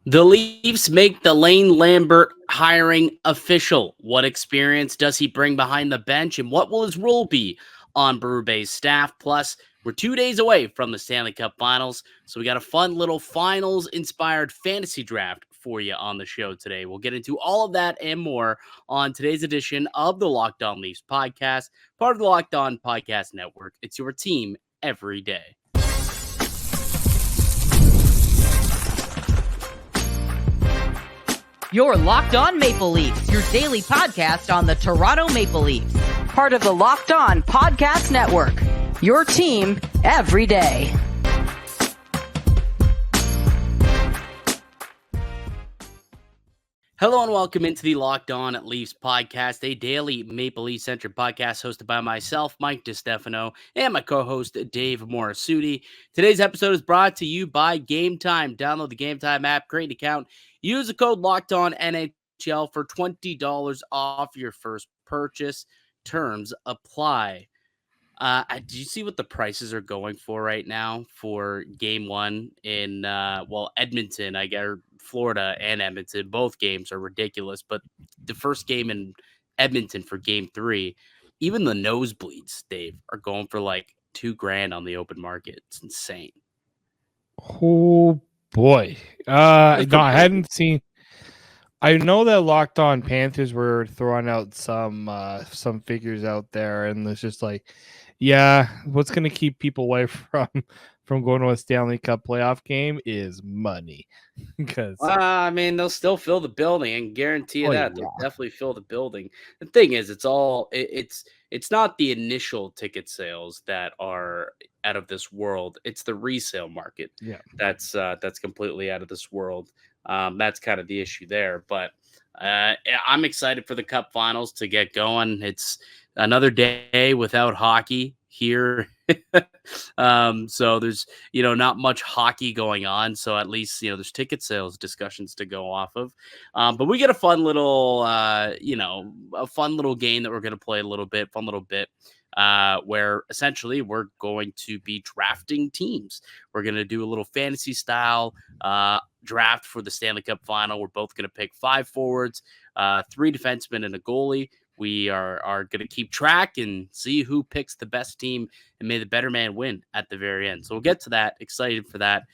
The Leafs make the Lane Lambert hiring official. What experience does he bring behind the bench, and what will his role be on Brew Bay's staff? Plus, we're 2 days away from the Stanley Cup Finals, so we got a fun little finals-inspired fantasy draft for you on the show today. We'll get into all of that and more on today's edition of the Locked On Leafs podcast, part of the Locked On Podcast Network. It's your team every day. You're Locked On Maple Leafs, your daily podcast on the Toronto Maple Leafs. Part of the Locked On Podcast Network, your team every day. Hello and welcome into the Locked On Leafs podcast, a daily Maple Leaf-centric podcast hosted by myself, Mike DiStefano, and my co-host, Dave Morassutti. Today's episode is brought to you by Game Time. Download the Game Time app, create an account, use the code LOCKEDONNHL for $20 off your first purchase. Terms apply. Do you see what the prices are going for right now for game one in, Edmonton, I guess, Florida and Edmonton? Both games are ridiculous, but the first game in Edmonton for game three, even the nosebleeds, Dave, are going for like $2,000 on the open market. It's insane. Oh boy. No, I hadn't seen. I know that Locked On Panthers were throwing out some figures out there, and it's just like, yeah, what's going to keep people away from going to a Stanley Cup playoff game is money. Because they'll still fill the building, and guarantee you that they'll definitely fill the building. The thing is, it's not the initial ticket sales that are out of this world. It's the resale market. Yeah, that's completely out of this world. That's kind of the issue there. But I'm excited for the Cup Finals to get going. It's another day without hockey here. So there's, not much hockey going on. So at least, there's ticket sales discussions to go off of. But we get a fun little, a fun little game that we're going to play a little bit, where essentially we're going to be drafting teams. We're going to do a little fantasy style draft for the Stanley Cup Final. We're both going to pick 5 forwards, 3 defensemen, and a goalie. We are going to keep track and see who picks the best team, and may the better man win at the very end. So we'll get to that. Excited for that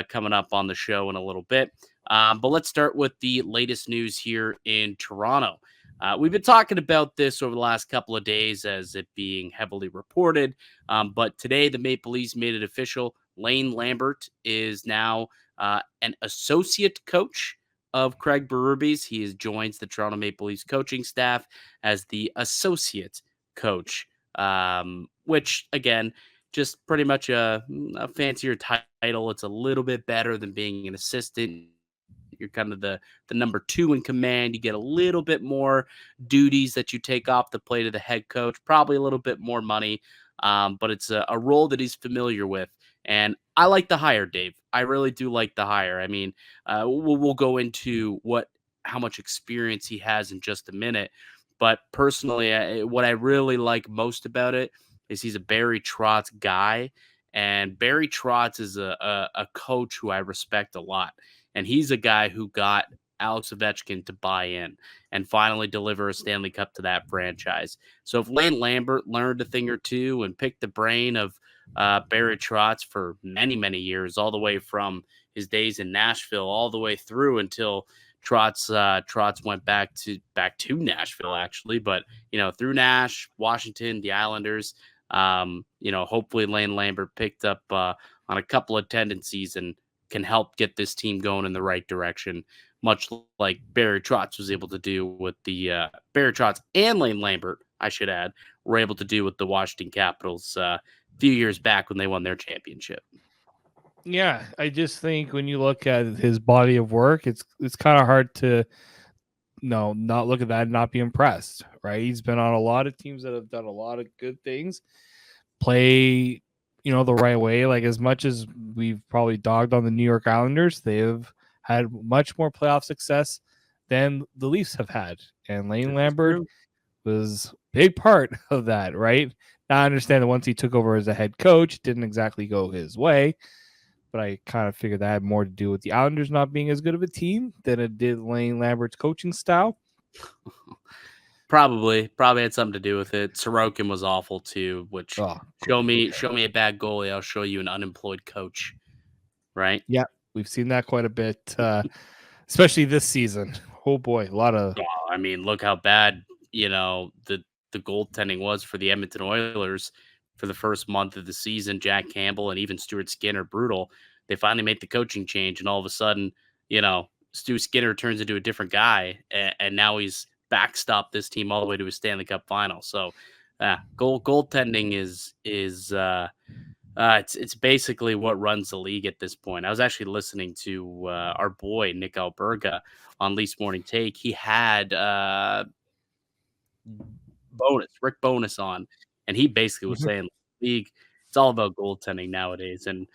coming up on the show in a little bit. But let's start with the latest news here in Toronto. We've been talking about this over the last couple of days as it being heavily reported. But today, the Maple Leafs made it official. Lane Lambert is now an associate coach of Craig Berube. He joins the Toronto Maple Leafs coaching staff as the associate coach, which, again, just pretty much a fancier title. It's a little bit better than being an assistant. You're kind of the number 2 in command. You get a little bit more duties that you take off the plate of the head coach, probably a little bit more money, but it's a role that he's familiar with. And I like the hire, Dave. I really do like the hire. I mean, we'll go into how much experience he has in just a minute. But personally, what I really like most about it is he's a Barry Trotz guy. And Barry Trotz is a coach who I respect a lot. And he's a guy who got Alex Ovechkin to buy in and finally deliver a Stanley Cup to that franchise. So if Lane Lambert learned a thing or two and picked the brain of Barry Trotz for many, many years, all the way from his days in Nashville, all the way through until Trotz went back to Nashville, actually. But, through Nash, Washington, the Islanders, hopefully Lane Lambert picked up on a couple of tendencies and can help get this team going in the right direction, much like Barry Trotz was able to do with the Barry Trotz and Lane Lambert, I should add, were able to do with the Washington Capitals a few years back when they won their championship. Yeah, I just think when you look at his body of work, it's kind of hard to not look at that and not be impressed, right? He's been on a lot of teams that have done a lot of good things, play the right way. Like, as much as we've probably dogged on the New York Islanders, they've had much more playoff success than the Leafs have had. And Lane Lambert was a big part of that, right? Now, I understand that once he took over as a head coach, it didn't exactly go his way. but I kind of figured that had more to do with the Islanders not being as good of a team than it did Lane Lambert's coaching style. Probably had something to do with it. Sorokin was awful too, which show me a bad goalie, I'll show you an unemployed coach, right? Yeah, we've seen that quite a bit, especially this season. Oh boy, a lot of. I mean, look how bad the goaltending was for the Edmonton Oilers for the first month of the season. Jack Campbell and even Stuart Skinner, brutal. They finally made the coaching change, and all of a sudden, Stu Skinner turns into a different guy, and now he's backstopped this team all the way to a Stanley Cup final. So, goaltending is it's basically what runs the league at this point. I was actually listening to our boy Nick Alberga on Leafs Morning Take. He had Rick Bonus on, and he basically was saying league, it's all about goaltending nowadays, and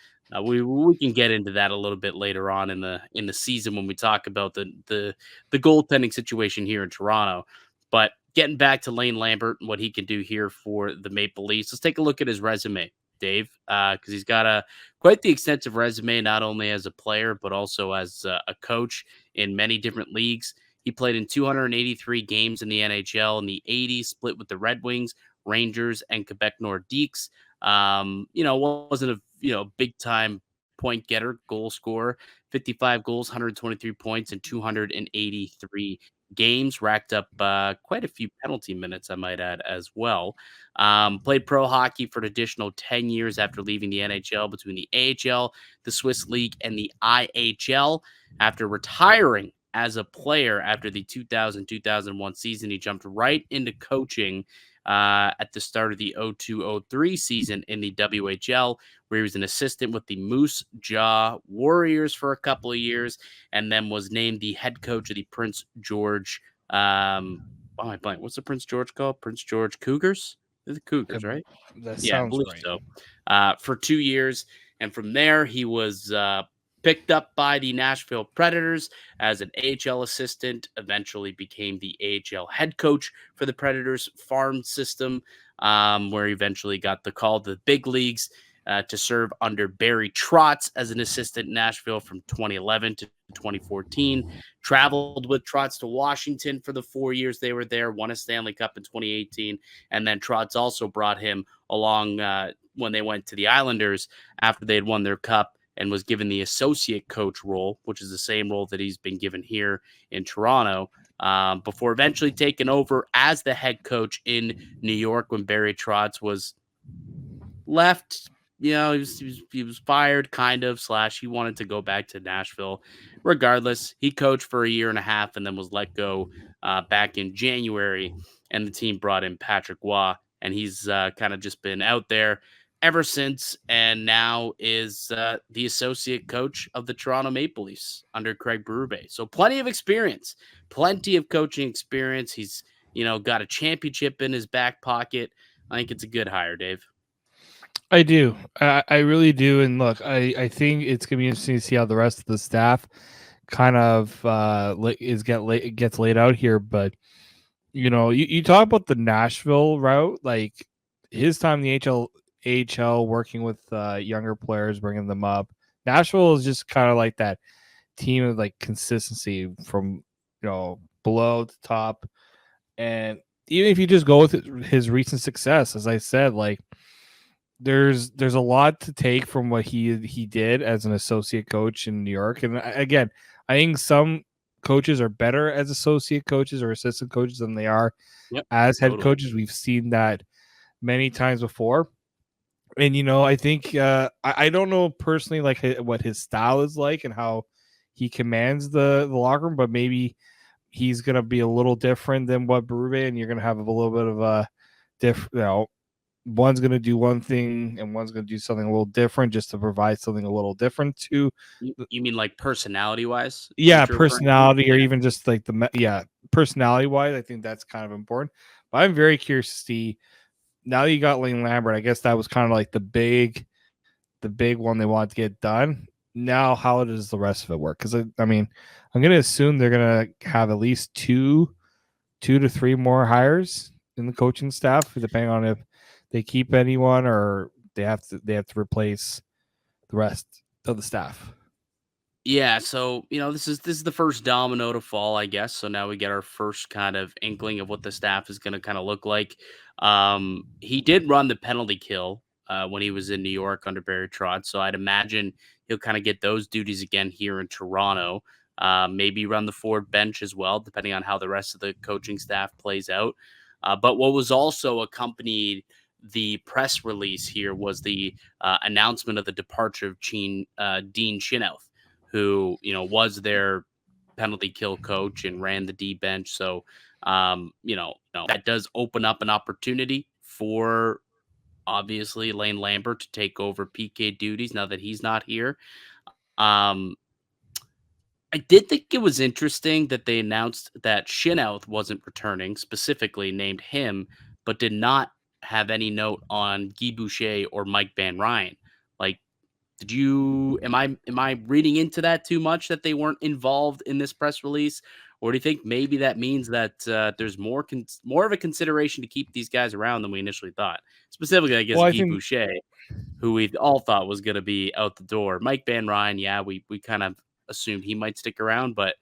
we can get into that a little bit later on in the season when we talk about the goaltending situation here in Toronto. But getting back to Lane Lambert and what he can do here for the Maple Leafs, let's take a look at his resume, Dave, because he's got quite the extensive resume, not only as a player but also as a coach in many different leagues. He played in 283 games in the NHL in the 80s, split with the Red Wings, Rangers, and Quebec Nordiques. Wasn't a big time point getter, goal scorer, 55 goals, 123 points, and 283 games. Racked up quite a few penalty minutes, I might add, as well. Played pro hockey for an additional 10 years after leaving the NHL between the AHL, the Swiss League, and the IHL. After retiring as a player after the 2000-2001 season, he jumped right into coaching at the start of the 02-03 season in the WHL, where he was an assistant with the Moose Jaw Warriors for a couple of years, and then was named the head coach of the Prince George. What's the Prince George called? Prince George Cougars? They're the Cougars, right? That sounds I believe right. So. For 2 years, and from there he was picked up by the Nashville Predators as an AHL assistant, eventually became the AHL head coach for the Predators farm system, where he eventually got the call to the big leagues to serve under Barry Trotz as an assistant in Nashville from 2011 to 2014. Traveled with Trotz to Washington for the 4 years they were there, won a Stanley Cup in 2018, and then Trotz also brought him along when they went to the Islanders after they had won their cup, and was given the associate coach role, which is the same role that he's been given here in Toronto, before eventually taking over as the head coach in New York when Barry Trotz was left. He was fired, kind of, / he wanted to go back to Nashville. Regardless, he coached for a year and a half and then was let go back in January, and the team brought in Patrick Waugh, and he's kind of just been out there ever since, and now is the associate coach of the Toronto Maple Leafs under Craig Berube. So plenty of experience, plenty of coaching experience. He's, got a championship in his back pocket. I think it's a good hire, Dave. I do. I really do. And look, I think it's going to be interesting to see how the rest of the staff kind of gets laid out here. But, you talk about the Nashville route, like his time in the AHL working with younger players, bringing them up. Nashville is just kind of like that team of like consistency from below to top, and even if you just go with his recent success, as I said, like there's a lot to take from what he did as an associate coach in New York. And again, I think some coaches are better as associate coaches or assistant coaches than they are as head coaches. We've seen that many times before. And, I think I don't know personally like what his style is like and how he commands the locker room, but maybe he's going to be a little different than what Berube, and you're going to have a little bit of a different, one's going to do one thing and one's going to do something a little different just to provide something a little different to. You mean like personality wise? Yeah, personality, or even just like personality wise. I think that's kind of important. But I'm very curious to see. Now that you got Lane Lambert, I guess that was kind of like the big one they wanted to get done. Now, how does the rest of it work? Because I'm going to assume they're going to have at least two to three more hires in the coaching staff, depending on if they keep anyone or they have to replace the rest of the staff. Yeah, so this is the first domino to fall, I guess. So now we get our first kind of inkling of what the staff is going to kind of look like. He did run the penalty kill when he was in New York under Barry Trotz, so I'd imagine he'll kind of get those duties again here in Toronto. Maybe run the forward bench as well, depending on how the rest of the coaching staff plays out. But what was also accompanied the press release here was the announcement of the departure of Dean Chinouth, who was their penalty kill coach and ran the D bench. So that does open up an opportunity for obviously Lane Lambert to take over PK duties now that he's not here. Um, I did think it was interesting that they announced that Chinouth wasn't returning, specifically named him, but did not have any note on Guy Boucher or Mike Van Ryn. Like, did you am I reading into that too much that they weren't involved in this press release, or do you think maybe that means that there's more of a consideration to keep these guys around than we initially thought? Specifically, I guess Well, I Guy think Boucher, who we all thought was going to be out the door. Mike Van Ryn, yeah, we kind of assumed he might stick around, but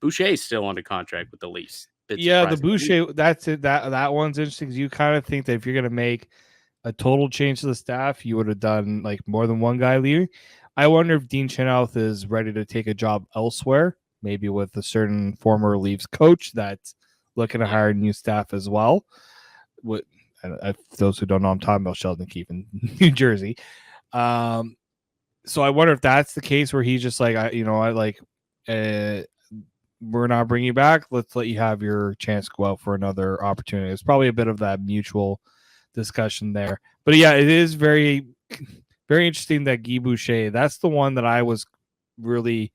Boucher is still under contract with the Leafs. Bit yeah, the surprising to me. Boucher, that's it. That one's interesting because you kind of think that if you're gonna make a total change to the staff, you would have done like more than one guy leaving. I wonder if Dean Chinouth is ready to take a job elsewhere, maybe with a certain former Leafs coach that's looking to Yeah. hire new staff as well. What those who don't know, I'm talking about Sheldon Keefe in New Jersey. So I wonder if that's the case where he's just like, we're not bringing you back. Let's let you have your chance to go out for another opportunity. It's probably a bit of that mutual discussion there. But yeah, it is very, very interesting that Guy Boucher, that's the one that I was really,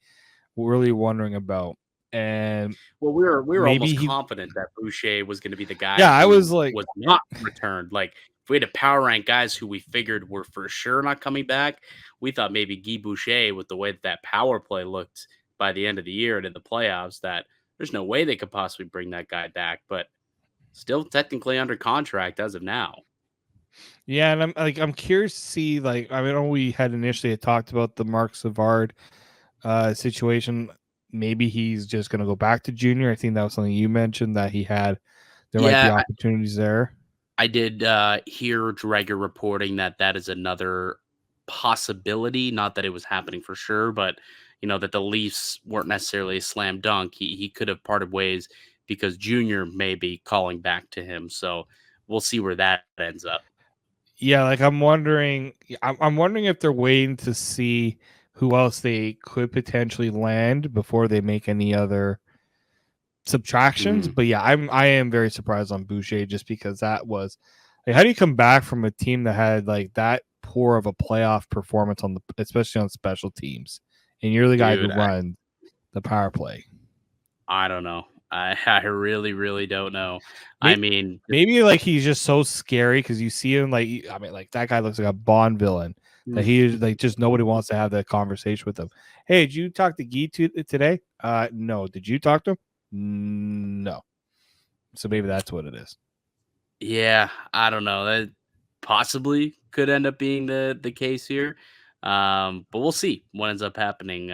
really wondering about. And Well, we were maybe almost he, confident that Boucher was going to be the guy yeah, I was who like, was not returned. Like, if we had to power rank guys who we figured were for sure not coming back, we thought maybe Guy Boucher, with the way that power play looked by the end of the year and in the playoffs, that there's no way they could possibly bring that guy back. But still technically under contract as of now. yeah, and I'm curious to see, like, I know we had initially talked about the Mark Savard situation. Maybe he's just going to go back to junior. I think that was something you mentioned that there might be Yeah, opportunities there. I did hear Dreger reporting that that is another possibility. Not that it was happening for sure, but that the Leafs weren't necessarily a slam dunk. He could have parted ways because Junior may be calling back to him. So we'll see where that ends up. Yeah, like I'm wondering if they're waiting to see who else they could potentially land before they make any other subtractions. Mhm. But yeah, I am very surprised on Boucher just because that was like, how do you come back from a team that had like that poor of a playoff performance especially on special teams, and you're the guy who Dude, runs the power play? I don't know. I really, really don't know. I Maybe, mean, maybe like he's just so scary because you see him like, I mean, like that guy looks like a Bond villain that he is like, just nobody wants to have that conversation with him. Hey, did you talk to Guy today? No. Did you talk to him? No. So maybe that's what it is. yeah, I don't know. That possibly could end up being the case here. But we'll see what ends up happening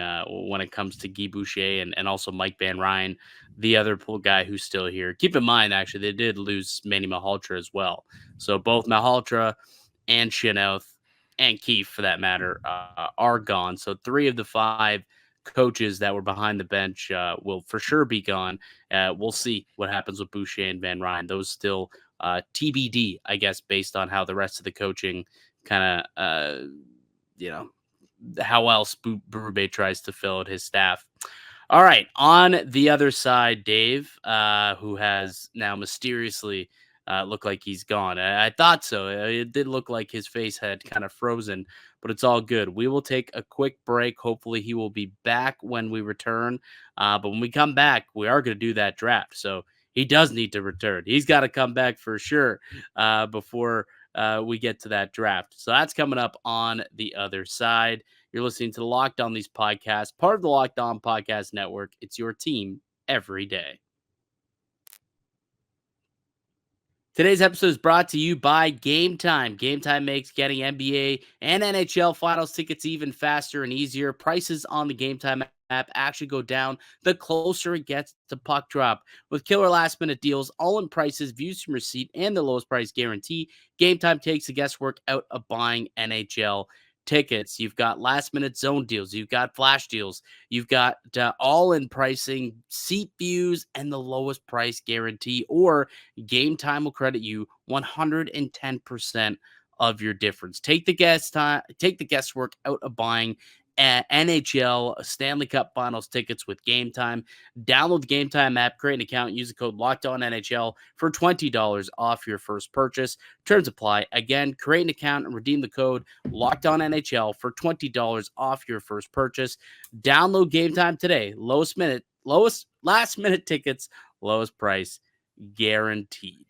when it comes to Guy Boucher and also Mike Van Ryn, the other pool guy who's still here. Keep in mind, actually, they did lose Manny Malhotra as well. So both Malhotra and Chinouth and Keefe, for that matter, are gone. So 3 of the 5 coaches that were behind the bench will for sure be gone. We'll see what happens with Boucher and Van Ryn. Those still TBD, I guess, based on how the rest of the coaching kind of, how else Berube tries to fill out his staff. All right, on the other side, Dave, who has now mysteriously looked like he's gone. I thought so. It did look like his face had kind of frozen, but it's all good. We will take a quick break. Hopefully, he will be back when we return. But when we come back, we are going to do that draft. So he does need to return. He's got to come back for sure before we get to that draft. So that's coming up on the other side. You're listening to the Locked On Leafs podcast, part of the Locked On Podcast Network. It's your team every day. Today's episode is brought to you by Game Time. Game Time makes getting NBA and NHL finals tickets even faster and easier. Prices on the Game Time app actually go down the closer it gets to puck drop. With killer last-minute deals, all-in prices, views from receipt, and the lowest price guarantee, Game Time takes the guesswork out of buying NHL tickets. You've got last-minute zone deals. You've got flash deals. You've got all-in pricing, seat views, and the lowest price guarantee, or Game Time will credit you 110% of your difference. Take the guesswork out of buying NHL Stanley Cup Finals tickets with Game Time. Download the Game Time app, create an account, use the code LOCKEDONNHL for $20 off your first purchase. Terms apply. Again, create an account and redeem the code LOCKEDONNHL for $20 off your first purchase. Download Game Time today. Last minute tickets, lowest price guaranteed.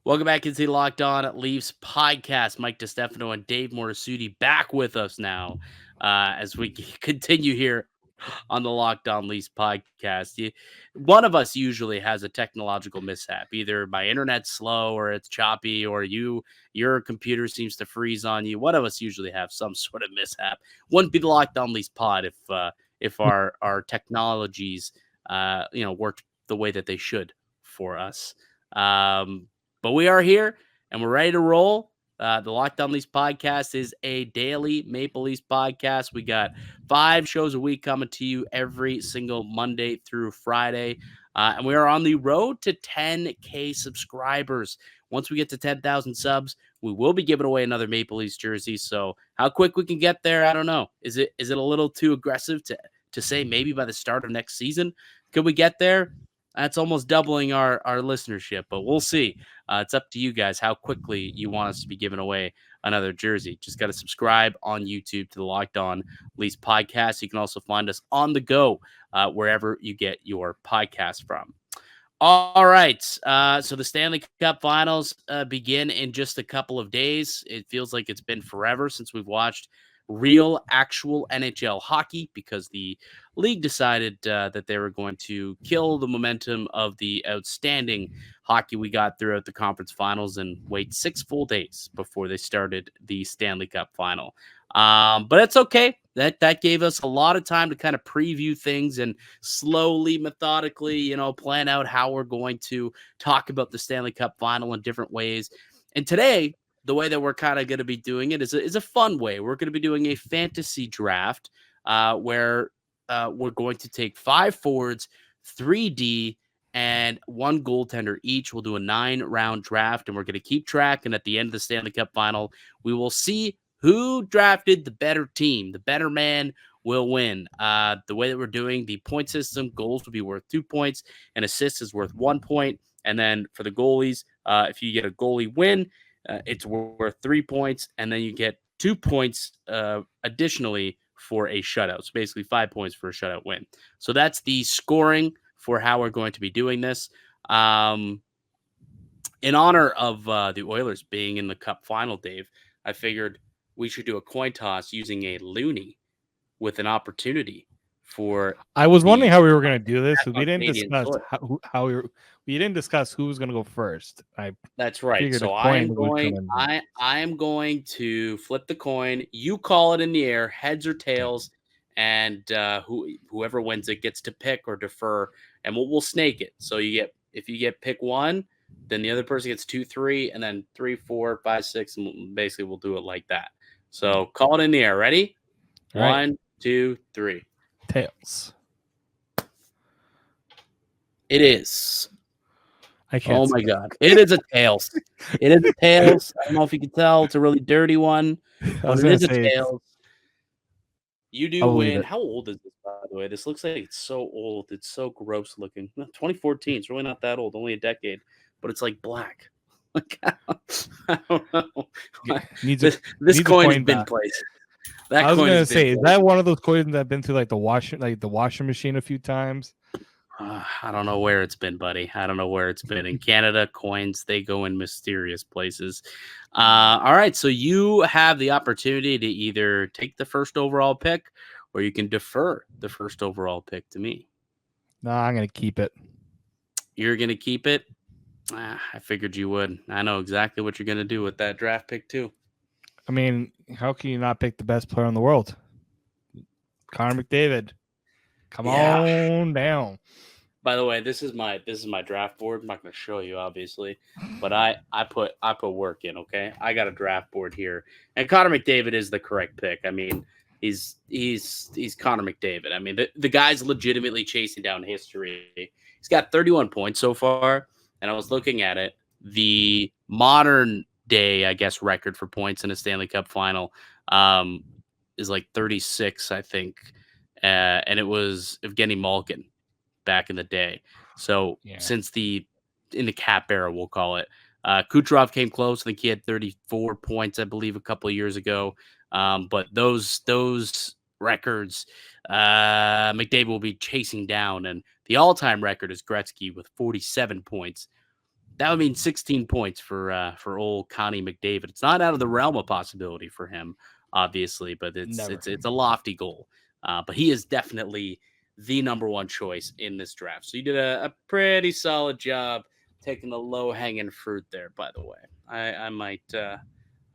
Welcome back into the Locked On Leafs podcast. Mike DiStefano and Dave Morassutti back with us now as we continue here on the Locked On Leafs podcast. One of us usually has a technological mishap. Either my internet's slow or it's choppy, or your computer seems to freeze on you. One of us usually have some sort of mishap. Wouldn't be the Locked On Leafs pod if our technologies worked the way that they should for us. But we are here and we're ready to roll. The Locked On Leafs podcast is a daily Maple Leafs podcast. We got 5 shows a week coming to you every single Monday through Friday. And we are on the road to 10K subscribers. Once we get to 10,000 subs, we will be giving away another Maple Leafs jersey. So how quick we can get there, I don't know. Is it a little too aggressive to say maybe by the start of next season? Could we get there? That's almost doubling our listenership, but we'll see. It's up to you guys how quickly you want us to be giving away another jersey. Just got to subscribe on YouTube to the Locked On Leafs podcast. You can also find us on the go wherever you get your podcast from. All right. So the Stanley Cup Finals begin in just a couple of days. It feels like it's been forever since we've watched real, actual NHL hockey, because the league decided that they were going to kill the momentum of the outstanding hockey we got throughout the conference finals and wait 6 full days before they started the Stanley Cup Final. But it's okay. That gave us a lot of time to kind of preview things and slowly, methodically, plan out how we're going to talk about the Stanley Cup Final in different ways. And today, the way that we're kind of going to be doing it is a fun way. We're going to be doing a fantasy draft where we're going to take 5 forwards, 3D, and 1 goaltender each. We'll do a 9-round draft, and we're going to keep track. And at the end of the Stanley Cup Final, we will see who drafted the better team. The better man will win. The way that we're doing the point system, goals will be worth 2 points, and assists is worth 1 point. And then for the goalies, if you get a goalie win, it's worth 3 points, and then you get 2 points additionally for a shutout. So basically 5 points for a shutout win. So that's the scoring for how we're going to be doing this. In honor of the Oilers being in the Cup Final, Dave, I figured we should do a coin toss using a loonie with an opportunity for. I was wondering how we were going to do this. We didn't discuss how we didn't discuss who was going to go first. That's right. So I am going to flip the coin. You call it in the air, heads or tails, and whoever wins it gets to pick or defer, and we'll snake it. So if you get pick 1, then the other person gets 2, 3, and then 3, 4, 5, 6, and basically we'll do it like that. So call it in the air. Ready? All 1, right. 2, 3. Tails. It is. I can't. Oh my God! It is a tails. It is a tails. I don't know if you can tell. It's a really dirty one. But it is a tails. You do win. How old is this, by the way? This looks like it's so old. It's so gross looking. 2014. It's really not that old. Only a decade. But it's like black. I don't know. This coin has been placed. I was gonna say, is that one of those coins that have been through the washing machine a few times? I don't know where it's been, buddy. I don't know where it's been. In Canada, coins, they go in mysterious places. All right, so you have the opportunity to either take the first overall pick or you can defer the first overall pick to me. No, I'm going to keep it. You're going to keep it? I figured you would. I know exactly what you're going to do with that draft pick too. I mean, how can you not pick the best player in the world? Connor McDavid. Come on down. By the way, this is my draft board. I'm not going to show you, obviously, but I put work in. Okay, I got a draft board here, and Connor McDavid is the correct pick. I mean, he's Connor McDavid. I mean, the guy's legitimately chasing down history. He's got 31 points so far, and I was looking at it. The modern day, I guess, record for points in a Stanley Cup Final is like 36, I think, and it was Evgeny Malkin back in the day. So since in the cap era, we'll call it, Kucherov came close. I think he had 34 points, I believe, a couple of years ago. But those records, McDavid will be chasing down, and the all-time record is Gretzky with 47 points. That would mean 16 points for old Connie McDavid. It's not out of the realm of possibility for him, obviously, but it's a lofty goal. But he is definitely the number one choice in this draft. So you did a pretty solid job taking the low-hanging fruit there, by the way. I might add.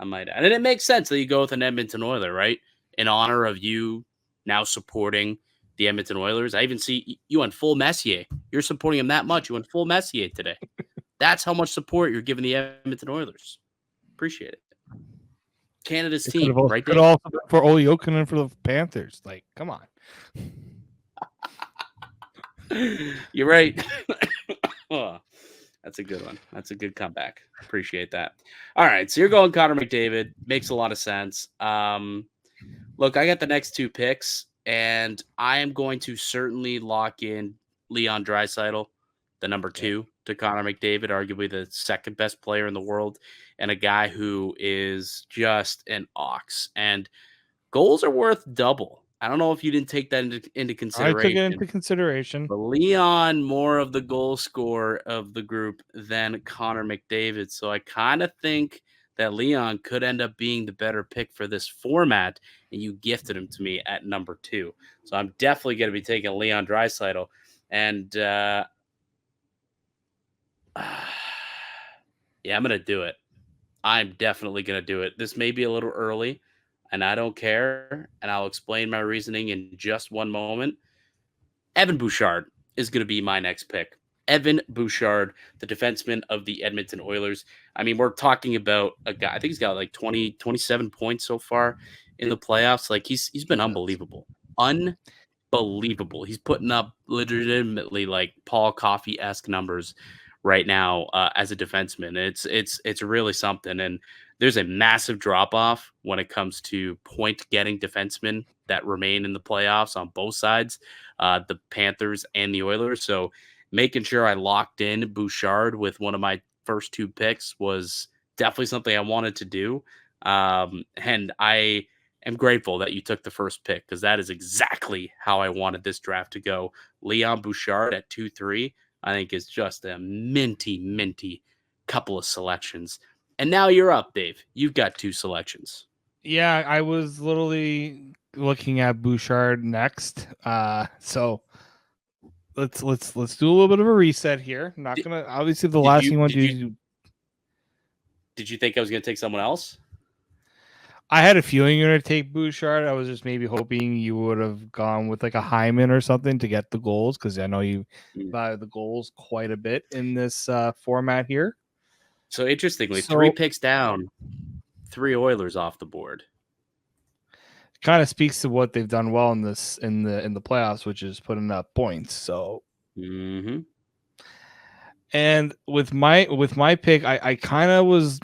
And it makes sense that you go with an Edmonton Oiler, right? In honor of you now supporting the Edmonton Oilers. I even see you on full Messier. You're supporting him that much. You went full Messier today. That's how much support you're giving the Edmonton Oilers. Appreciate it. Canada's team, right there. Could also for Ole Jokinen for the Panthers. Like, come on. You're right. Oh, that's a good one. That's a good comeback. Appreciate that. All right, so you're going Connor McDavid. Makes a lot of sense. Look, I got the next two picks, and I am going to certainly lock in Leon Draisaitl, the number 2 to Connor McDavid, arguably the second best player in the world, and a guy who is just an ox. And goals are worth double. I don't know if you didn't take that into consideration. I took it into consideration. But Leon, more of the goal scorer of the group than Connor McDavid. So I kind of think that Leon could end up being the better pick for this format, and you gifted him to me at number 2. So I'm definitely going to be taking Leon Draisaitl. And yeah, I'm going to do it. I'm definitely going to do it. This may be a little early, and I don't care, and I'll explain my reasoning in just one moment. Evan Bouchard is going to be my next pick. Evan Bouchard, the defenseman of the Edmonton Oilers. I mean, we're talking about a guy, I think he's got like 27 points so far in the playoffs. Like, he's been unbelievable. Unbelievable. He's putting up legitimately like Paul Coffey-esque numbers right now as a defenseman. It's really something. And there's a massive drop-off when it comes to point-getting defensemen that remain in the playoffs on both sides, the Panthers and the Oilers. So making sure I locked in Bouchard with one of my first 2 picks was definitely something I wanted to do. And I am grateful that you took the first pick, because that is exactly how I wanted this draft to go. Leon Bouchard at 2-3, I think is just a minty couple of selections. And now you're up, Dave. You've got 2 selections. Yeah, I was literally looking at Bouchard next. So let's do a little bit of a reset here. Not gonna obviously the last thing you want to do. Did you think I was gonna take someone else? I had a feeling you were gonna take Bouchard. I was just maybe hoping you would have gone with like a Hyman or something to get the goals, because I know you value the goals quite a bit in this format here. So interestingly, 3 picks down, 3 Oilers off the board. Kind of speaks to what they've done well in the playoffs, which is putting up points. So, and with my pick, I kind of was.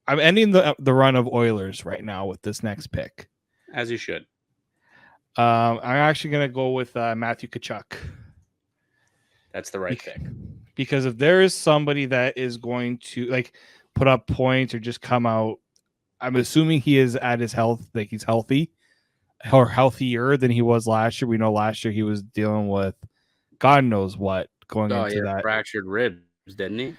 I'm ending the run of Oilers right now with this next pick. As you should. I'm actually going to go with Matthew Tkachuk. That's the right pick. Because if there is somebody that is going to like put up points or just come out, I'm assuming he is at his health, like he's healthy or healthier than he was last year. We know last year he was dealing with God knows what going into that fractured ribs, didn't he?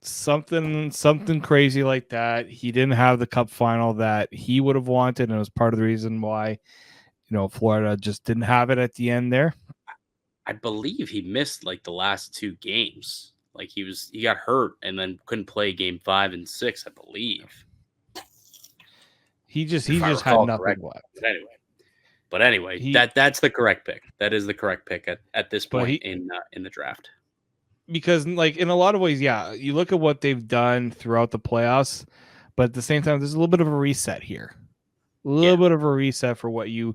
Something crazy like that. He didn't have the cup final that he would have wanted, and it was part of the reason why, Florida just didn't have it at the end there. I believe he missed like the last 2 games. Like he got hurt and then couldn't play game 5 and 6, I believe. He just If I had recall nothing correctly. left. But anyway, that's the correct pick. That is the correct pick at this point in the draft. Because like in a lot of ways, yeah, you look at what they've done throughout the playoffs, but at the same time, there's a little bit of a reset here. A little bit of a reset for when you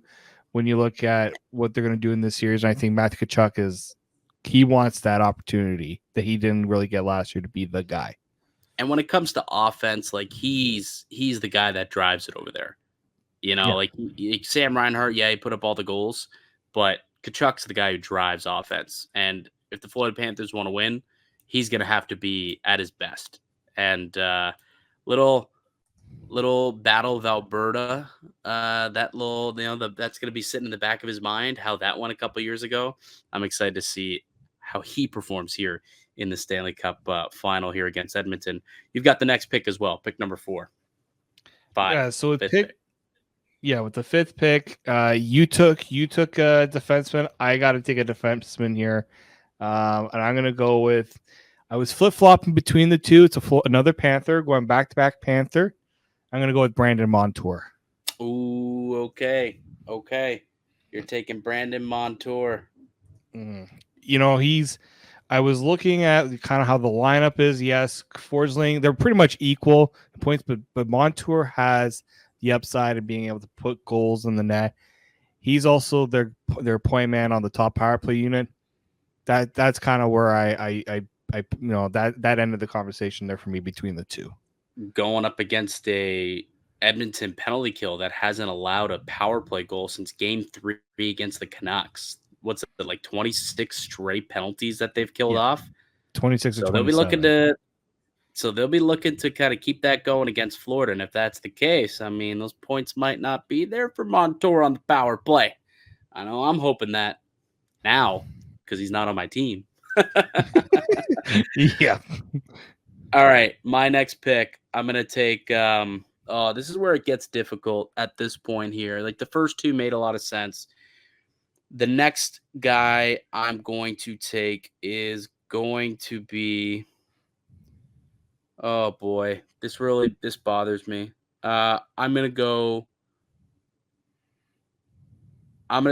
look at what they're going to do in this series. And I think Matthew Tkachuk he wants that opportunity that he didn't really get last year to be the guy. And when it comes to offense, like he's the guy that drives it over there. You know, like Sam Reinhart, he put up all the goals, but Tkachuk's the guy who drives offense. And if the Florida Panthers want to win, he's going to have to be at his best. And little Battle of Alberta, that's going to be sitting in the back of his mind, how that went a couple years ago. I'm excited to see how he performs here in the Stanley Cup final here against Edmonton. You've got the next pick as well, pick number 4. 5. Yeah, so with the 5th pick, you took a defenseman. I got to take a defenseman here, and I'm gonna go with. I was flip flopping between the two. It's another Panther going back to back Panther. I'm gonna go with Brandon Montour. Ooh, okay. You're taking Brandon Montour. You know, I was looking at kind of how the lineup is. Yes, Forsling, they're pretty much equal points, but Montour has the upside of being able to put goals in the net. He's also their point man on the top power play unit. That's kind of where I that ended the conversation there for me between the two. Going up against a Edmonton penalty kill that hasn't allowed a power play goal since game 3 against the Canucks. What's it, like 26 straight penalties that they've killed off? 26 so or 27. They'll be looking to kind of keep that going against Florida. And if that's the case, I mean, those points might not be there for Montour on the power play. I know I'm hoping that now because he's not on my team. Yeah. All right. My next pick, I'm going to take this is where it gets difficult at this point here. Like the first 2 made a lot of sense. The next guy I'm going to take is going to be, oh boy, this bothers me. I'm going to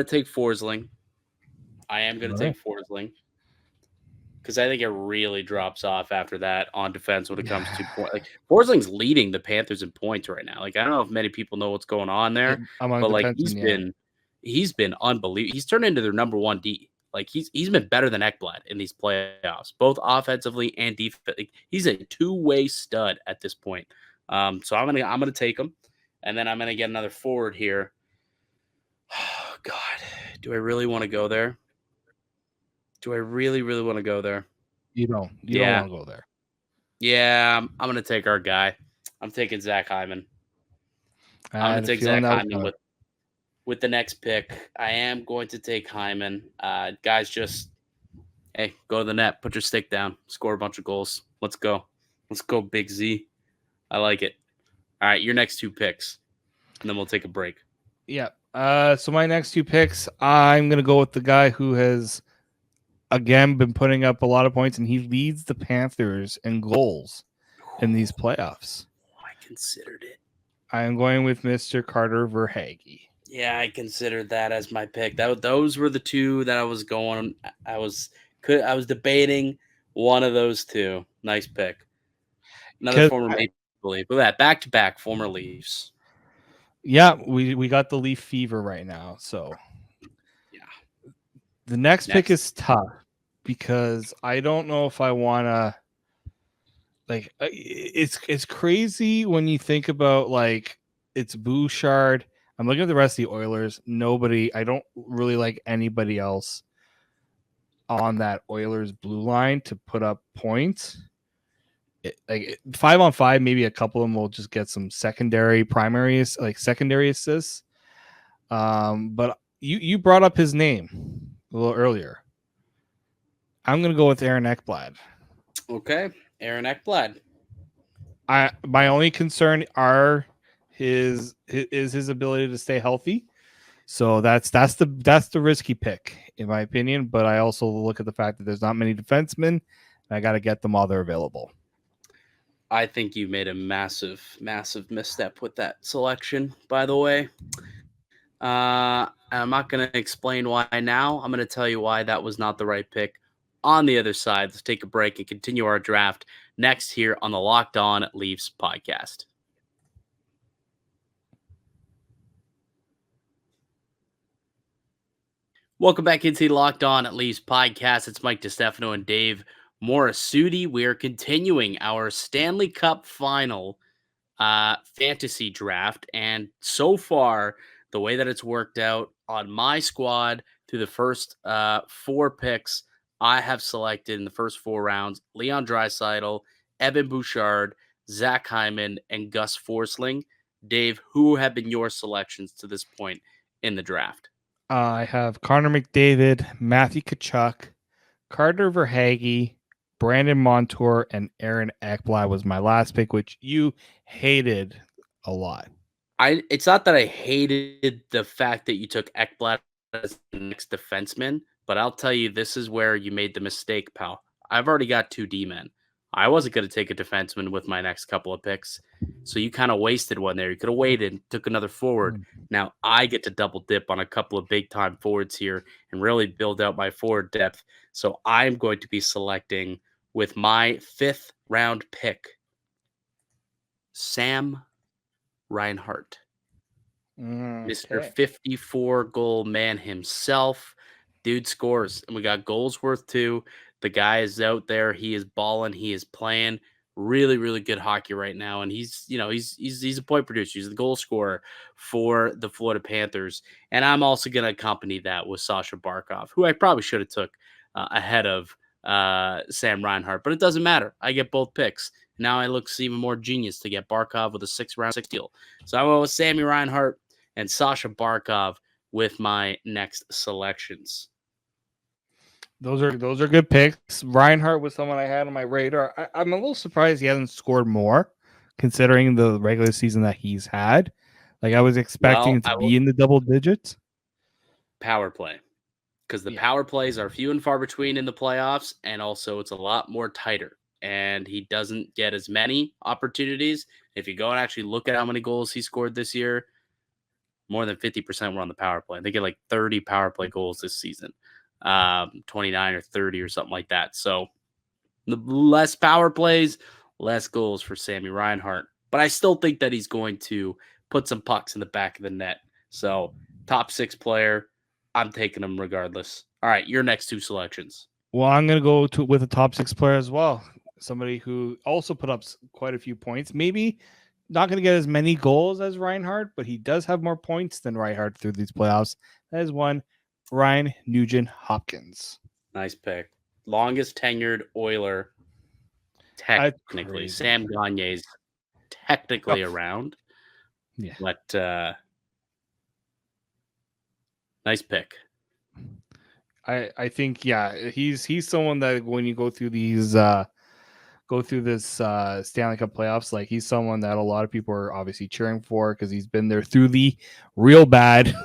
take Forsling. I am going to take Forsling because I think it really drops off after that on defense when it comes to point. Like Forsling's leading the Panthers in points right now. Like I don't know if many people know what's going on there, but like he's been unbelievable. He's turned into their number 1 D. Like he's been better than Ekblad in these playoffs, both offensively and defense. Like, he's a 2-way stud at this point. So I'm gonna take him, and then I'm gonna get another forward here. Oh God, do I really want to go there? Do I really want to go there? You don't want to go there. Yeah, I'm gonna take our guy. I'm taking Zach Hyman. I'm gonna take Zach Hyman with the next pick. I am going to take Hyman. Guys, just go to the net, put your stick down, score a bunch of goals. Let's go, Big Z. I like it. All right, your next 2 picks, and then we'll take a break. Yeah. So my next 2 picks, I'm gonna go with the guy who has again been putting up a lot of points, and he leads the Panthers in goals in these playoffs. I considered it. I am going with Mr. Carter Verhaeghe. Yeah, I considered that as my pick. Those were the 2 that I was going. I was debating one of those 2. Nice pick. Another former Maple Leaf. Look at that, back-to-back former Leafs. Yeah, we got the Leaf fever right now. So yeah, the next pick is tough because I don't know if I want to. Like it's crazy when you think about like it's Bouchard. I'm looking at the rest of the Oilers. I don't really like anybody else on that Oilers blue line to put up points. 5-on-5, maybe a couple of them will just get some secondary assists. But you brought up his name a little earlier. I'm going to go with Aaron Ekblad. Okay, Aaron Ekblad. My only concern are his ability to stay healthy. So that's the risky pick in my opinion. But I also look at the fact that there's not many defensemen, and I got to get them while they're available. I think you made a massive, massive misstep with that selection, by the way. I'm not going to explain why now. I'm going to tell you why that was not the right pick. On the other side, let's take a break and continue our draft next here on the Locked On Leafs podcast. Welcome back into the Locked On Leafs podcast. It's Mike DiStefano and Dave Morassutti. We are continuing our Stanley Cup Final fantasy draft, and so far, the way that it's worked out on my squad through the first 4 picks, I have selected in the first 4 rounds Leon Draisaitl, Evan Bouchard, Zach Hyman, and Gus Forsling. Dave, who have been your selections to this point in the draft? I have Connor McDavid, Matthew Tkachuk, Carter Verhaeghe, Brandon Montour, and Aaron Ekblad was my last pick, which you hated a lot. It's not that I hated the fact that you took Ekblad as the next defenseman, but I'll tell you, this is where you made the mistake, pal. I've already got 2 D-men. I wasn't going to take a defenseman with my next couple of picks, so you kind of wasted one there. You could have waited and took another forward. Now I get to double dip on a couple of big-time forwards here and really build out my forward depth. So I'm going to be selecting with my 5th round pick, Sam Reinhart. Mr. 54 goal man himself. Dude scores, and we got goals worth 2. The guy is out there. He is balling. He is playing really, really good hockey right now. And he's a point producer. He's the goal scorer for the Florida Panthers. And I'm also going to accompany that with Sasha Barkov, who I probably should have took ahead of Sam Reinhart, but it doesn't matter. I get both picks. Now I look even more genius to get Barkov with a 6-round 6 deal. So I went with Sammy Reinhart and Sasha Barkov with my next selections. Those are good picks. Reinhart was someone I had on my radar. I'm a little surprised he hasn't scored more, considering the regular season that he's had. Like I was expecting it to be in the double digits. Power play, because the power plays are few and far between in the playoffs, and also it's a lot more tighter. And he doesn't get as many opportunities. If you go and actually look at how many goals he scored this year, more than 50% were on the power play. They get like 30 power play goals this season. 29 or 30 or something like that. So the less power plays, less goals for Sammy Reinhart. But I still think that he's going to put some pucks in the back of the net. So top 6 player, I'm taking him regardless. All right, your next 2 selections. Well, I'm going to go with a top 6 player as well. Somebody who also put up quite a few points. Maybe not going to get as many goals as Reinhart, but he does have more points than Reinhart through these playoffs. That is one. Ryan Nugent-Hopkins. Nice pick. Longest tenured Oiler, technically. Sam Gagne's technically around. Yeah. But nice pick. I think, yeah, he's someone that when you go through these Stanley Cup playoffs, like he's someone that a lot of people are obviously cheering for because he's been there through the real bad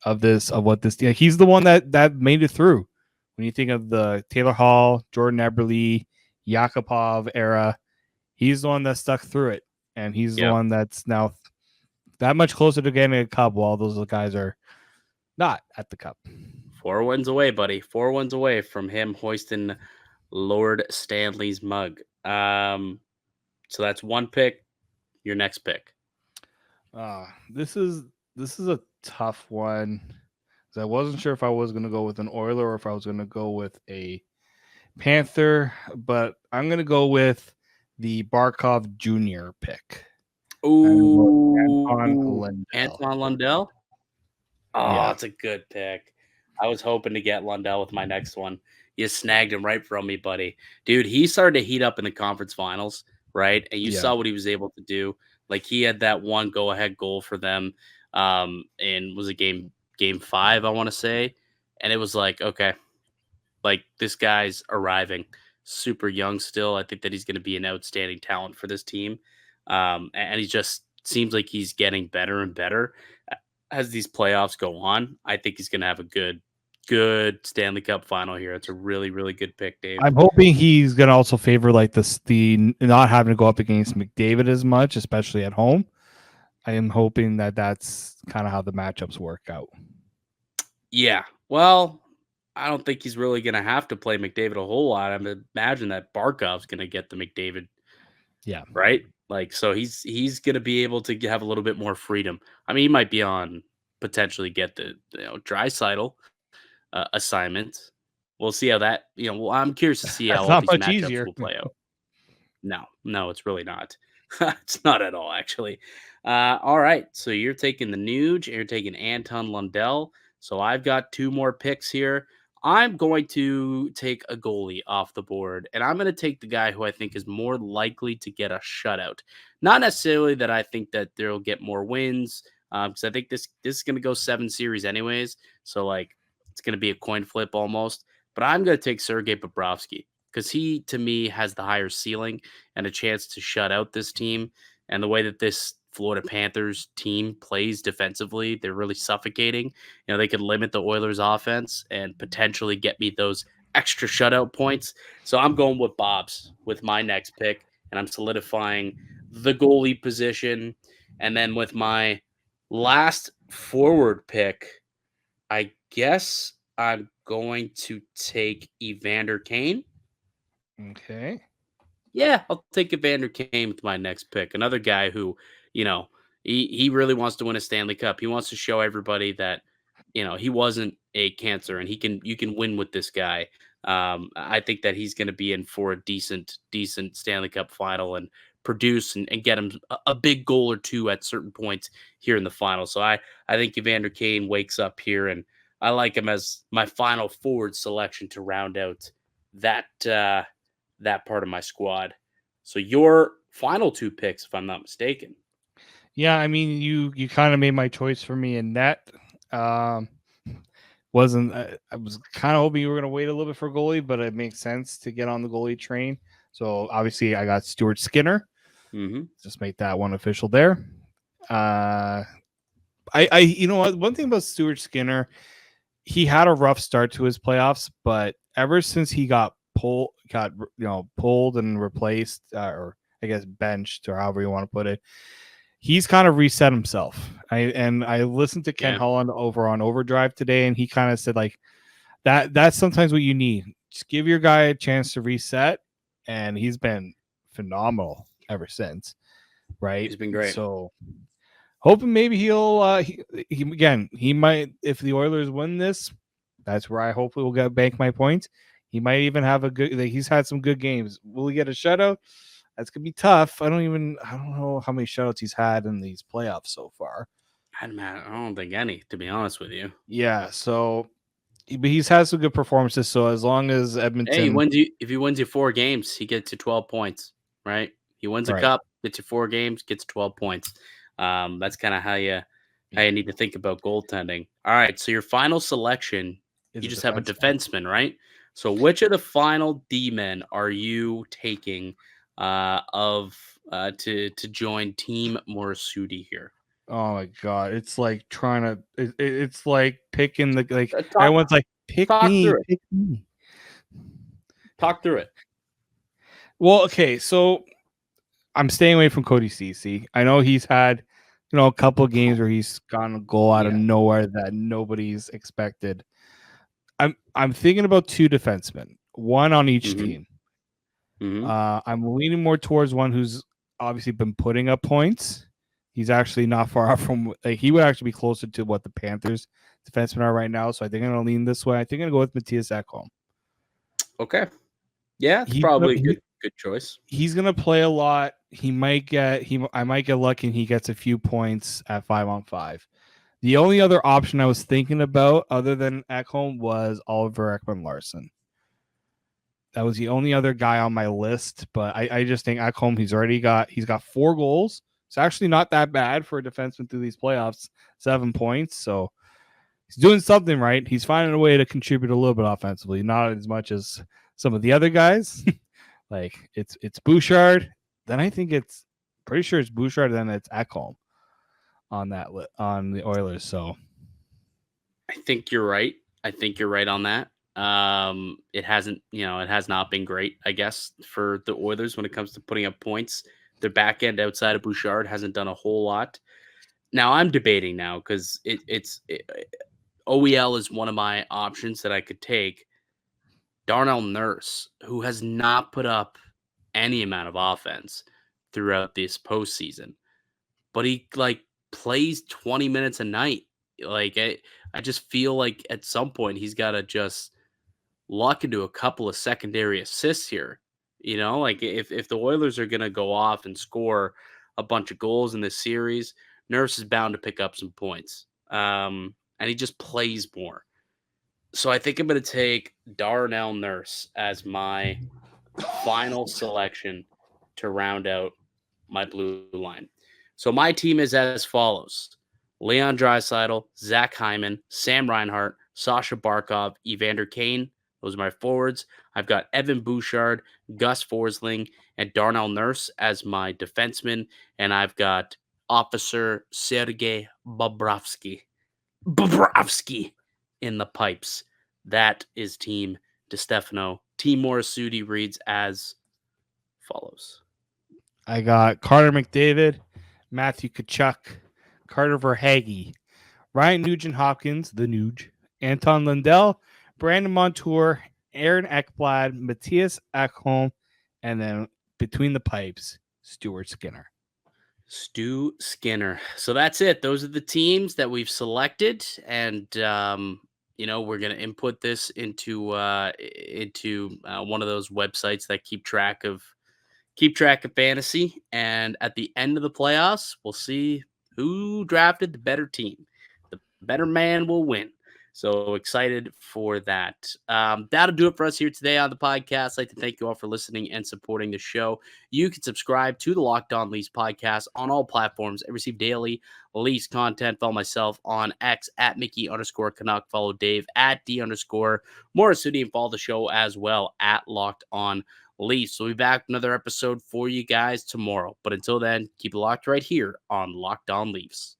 he's the one that made it through. When you think of the Taylor Hall, Jordan Eberle, Yakupov era, he's the one that stuck through it, and he's the one that's now that much closer to getting a cup while those guys are not at the cup. 4 wins away, buddy. 4 wins away from him hoisting Lord Stanley's mug. So that's 1 pick. Your next pick. This is a tough one. I wasn't sure if I was going to go with an Oiler or if I was going to go with a Panther, but I'm going to go with the Barkov Jr. pick. Ooh, Anton Lundell. Oh, that's a good pick. I was hoping to get Lundell with my next one. You snagged him right from me, buddy. Dude, he started to heat up in the conference finals, right? And you saw what he was able to do. Like he had that one go-ahead goal for them. And was a game 5, I want to say. And it was like, okay, like this guy's arriving, super young still. I think that he's going to be an outstanding talent for this team. And he just seems like he's getting better and better as these playoffs go on. I think he's going to have a good good Stanley Cup final here. It's a really, really good pick, Dave. I'm hoping he's going to also favor like the not having to go up against McDavid as much, especially at home. I am hoping that that's kind of how the matchups work out. Yeah. Well, I don't think he's really going to have to play McDavid a whole lot. I imagine that Barkov's going to get the McDavid. Yeah. Right? Like, so he's going to be able to have a little bit more freedom. I mean, he might be on potentially get the Draisaitl assignment. We'll see how that, well, I'm curious to see how That's all not these much matchups easier. will play out. No, it's really not. It's not at all, actually. All right. So you're taking the Nuge and you're taking Anton Lundell. So I've got two more picks here. I'm going to take a goalie off the board, and I'm going to take the guy who I think is more likely to get a shutout. Not necessarily that I think that they'll get more wins, because I think this is going to go 7 series anyways. So like it's going to be a coin flip almost. But I'm going to take Sergei Bobrovsky because he, to me, has the higher ceiling and a chance to shut out this team. And the way that this Florida Panthers team plays defensively, they're really suffocating. They could limit the Oilers' offense and potentially get me those extra shutout points. So I'm going with Bob's with my next pick, and I'm solidifying the goalie position. And then with my last forward pick, I guess I'm going to take Evander Kane. Okay. Yeah, I'll take Evander Kane with my next pick. Another guy who, he really wants to win a Stanley Cup. He wants to show everybody that, he wasn't a cancer and you can win with this guy. I think that he's going to be in for a decent Stanley Cup final and produce and get him a big goal or two at certain points here in the final. So I think Evander Kane wakes up here, and I like him as my final forward selection to round out that that part of my squad. So your final two picks, if I'm not mistaken. Yeah, I mean, you kind of made my choice for me in net. Wasn't I was kind of hoping you were going to wait a little bit for goalie, but it makes sense to get on the goalie train. So obviously, I got Stuart Skinner. Mm-hmm. Just make that one official there. I you know what? One thing about Stuart Skinner, he had a rough start to his playoffs, but ever since he got pulled and replaced, or I guess benched, or however you want to put it, he's kind of reset himself. I listened to Ken Holland over on Overdrive today, and he kind of said like that's sometimes what you need. Just give your guy a chance to reset, and he's been phenomenal ever since. Right? He's been great. So hoping maybe he'll he might, if the Oilers win this, that's where I hopefully will bank my points. He might even have a good. He's had some good games. Will he get a shutout? That's gonna be tough. I don't know how many shutouts he's had in these playoffs so far. I don't think any, to be honest with you. Yeah, so but he's had some good performances. So as long as Edmonton, if he wins you 4 games, he gets you 12 points, right? He wins a cup, gets you 4 games, gets 12 points. That's kind of how you need to think about goaltending. All right, so your final selection, you just have a defenseman, right? So which of the final D-men are you taking to join Team Morassutti here? Oh my god, it's like trying to. It's like picking the everyone's like pick me. Talk through it. Well, okay, so I'm staying away from Cody Ceci. I know he's had, a couple of games where he's gotten a goal out of nowhere that nobody's expected. I'm thinking about 2 defensemen, one on each team. Mm-hmm. I'm leaning more towards one who's obviously been putting up points. He's actually not far off from he would actually be closer to what the Panthers defensemen are right now. So I think I'm going to lean this way. I think I'm going to go with Mattias Ekholm. Okay. Yeah, it's probably a good choice. He's going to play a lot. I might get lucky and he gets a few points at 5-on-5. The only other option I was thinking about other than Ekholm was Oliver Ekman-Larsson. That was the only other guy on my list, but I just think Ekholm, he's got 4 goals. It's actually not that bad for a defenseman through these playoffs, 7 points. So he's doing something right. He's finding a way to contribute a little bit offensively, not as much as some of the other guys. Like it's Bouchard. Then I think it's pretty sure it's Bouchard. Then it's Ekholm on that on the Oilers. So I think you're right. I think you're right on that. It hasn't, it has not been great, I guess, for the Oilers when it comes to putting up points. Their back end outside of Bouchard hasn't done a whole lot. Now I'm debating now because OEL is one of my options that I could take. Darnell Nurse, who has not put up any amount of offense throughout this postseason, but he plays 20 minutes a night. Like I just feel like at some point he's got to just luck into a couple of secondary assists here. Like if the Oilers are gonna go off and score a bunch of goals in this series, Nurse is bound to pick up some points. And he just plays more. So I think I'm gonna take Darnell Nurse as my final selection to round out my blue line. So my team is as follows: Leon Draisaitl, Zach Hyman, Sam Reinhart, Sasha Barkov, Evander Kane. Those are my forwards. I've got Evan Bouchard, Gus Forsling, and Darnell Nurse as my defensemen. And I've got Officer Sergei Bobrovsky in the pipes. That is Team DiStefano. Team Morassutti reads as follows. I got Carter McDavid, Matthew Tkachuk, Carter Verhaeghe, Ryan Nugent-Hopkins, the Nuge, Anton Lundell, Brandon Montour, Aaron Ekblad, Matthias Ekholm, and then between the pipes, Stuart Skinner. Stu Skinner. So that's it. Those are the teams that we've selected, and we're gonna input this into one of those websites that keep track of fantasy. And at the end of the playoffs, we'll see who drafted the better team. The better man will win. So excited for that. That'll do it for us here today on the podcast. I'd like to thank you all for listening and supporting the show. You can subscribe to the Locked On Leafs podcast on all platforms and receive daily Leafs content. Follow myself on X at Mickey_Canuck. Follow Dave at D_Morassutti, and follow the show as well at Locked On Leafs. So we'll be back with another episode for you guys tomorrow. But until then, keep it locked right here on Locked On Leafs.